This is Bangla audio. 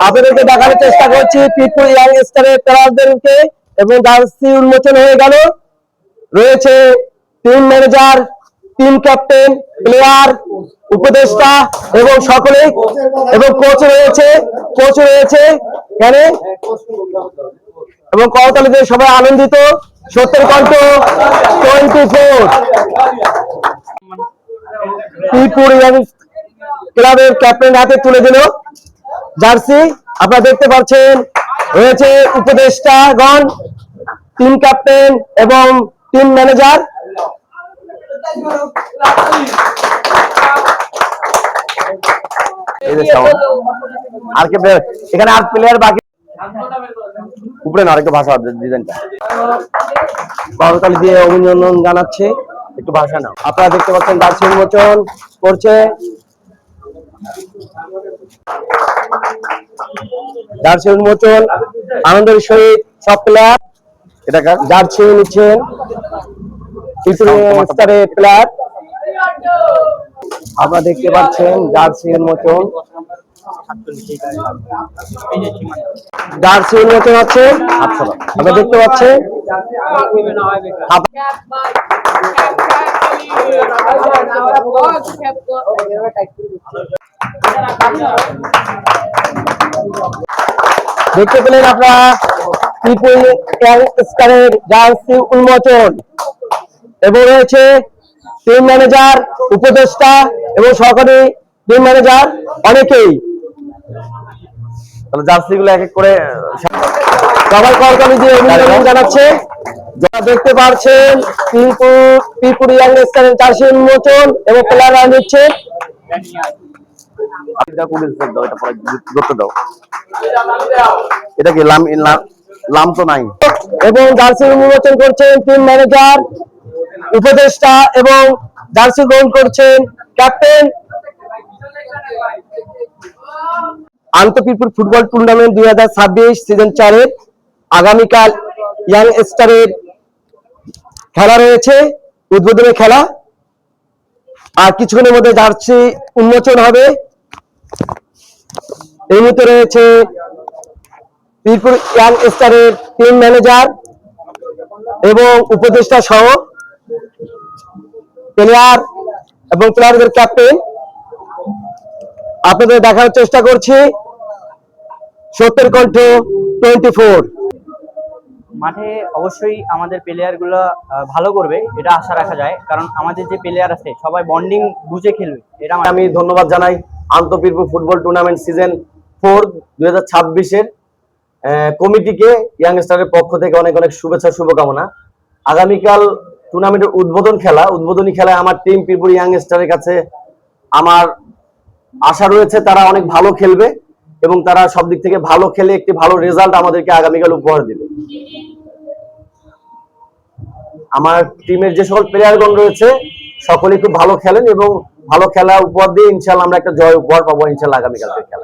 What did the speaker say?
আপনাদেরকে দেখানোর চেষ্টা করছি পিপুল ইয়াং স্টারের প্লেয়ারদেরকে এবং জার্সি উন্মোচন হয়ে গেল। রয়েছে team manager, team captain, player, উপদেষ্টা এবং সকলেই এবং কোচ রয়েছে এখানে এবং করতালিতে সবাই আনন্দিত। সত্যের কণ্ঠ 24 পিপুল ইয়াং ক্লাবের ক্যাপ্টেন হাতে তুলে দিল জার্সি। আপনারা দেখতে পাচ্ছেন রয়েছে উপদেষ্টাগণ, টিম ক্যাপ্টেন এবং টিম ম্যানেজার। আর কে এখানে আর প্লেয়ার বাকি উপরে না আরেকটু ভাষা ডিজাইনটা করতালি দিয়ে অভিনন্দন জানাচ্ছে। একটু ভাষা নাও। আপনারা দেখতে পাচ্ছেন জার্সি উন্মোচন করছে জার্সি উন্মোচন আনন্দের সহিত সব প্লেয়ার এটা জার্সি নিচ্ছেন প্লেয়ার। আপনারা দেখতে পাচ্ছেন জার্সি উন্মোচন হচ্ছে। আপনারা দেখতে পাচ্ছেন দেখতে পেলেন আপনারা পিপুল ইয়াং স্টারের জার্সি উন্মোচন এবং রয়েছে টিম ম্যানেজার, উপদেষ্টা এবং সহকারী টিম ম্যানেজার অনেকেই। জার্সি গুলো এক এক করে সবাই করতালি দিয়ে অভিনন্দন জানাচ্ছে। যারা দেখতে পাচ্ছেন পিপুল ইয়াং স্টারের জার্সি উন্মোচন এবং প্লেয়াররা নিচ্ছে। এটা কি লাম তো নাই এবং জার্সি উন্মোচন করছেন টিম ম্যানেজার, উপদেষ্টা এবং জার্সি গ্রহণ করছেন ক্যাপ্টেন। আন্তঃপিপুল ফুটবল টুর্নামেন্ট 2026 সিজন 4 এর আগামীকাল ইয়াং স্টারের খেলা রয়েছে, উদ্বোধনী খেলা। আর কিছুক্ষণের মধ্যে জার্সি উন্মোচন হবে। এই মুহূর্তে রয়েছে পিপুল ইয়াং স্টারের টিম ম্যানেজার এবং উপদেষ্টা সহ প্লেয়ার এবং প্লেয়ারদের ক্যাপ্টেন। আপনাদের দেখানোর চেষ্টা করছি সত্যের কণ্ঠ 24। মাঠে অবশ্যই আমাদের প্লেয়ার গুলো ভালো করবে এটা আশা রাখা যায়, কারণ আমাদের যে প্লেয়ার আছে সবাই বন্ডিং বুঝে খেলবে। এটা আমি ধন্যবাদ জানাই আন্তঃপিপুল ফুটবল টুর্নামেন্ট সিজন 4 2026 এর কমিটিকে ইয়াং স্টারের পক্ষ থেকে অনেক অনেক শুভেচ্ছা শুভকামনা। আগামীকাল টুর্নামেন্টের উদ্বোধনী খেলায় আমার টিম পিপুল ইয়াং স্টারের কাছে আমার আশা রয়েছে তারা অনেক ভালো খেলবে এবং তারা সব দিক থেকে ভালো খেলে একটি ভালো রেজাল্ট আমাদেরকে আগামীকাল উপহার দিবে। আমার টিমের যে সকল প্লেয়ারগণ রয়েছে সকলেই খুব ভালো খেলেন এবং ভালো খেলা উপহার দিয়ে ইনশাআল্লাহ আমরা একটা জয় উপহার পাবো ইনশাআল্লাহ আগামীকালকে খেলা।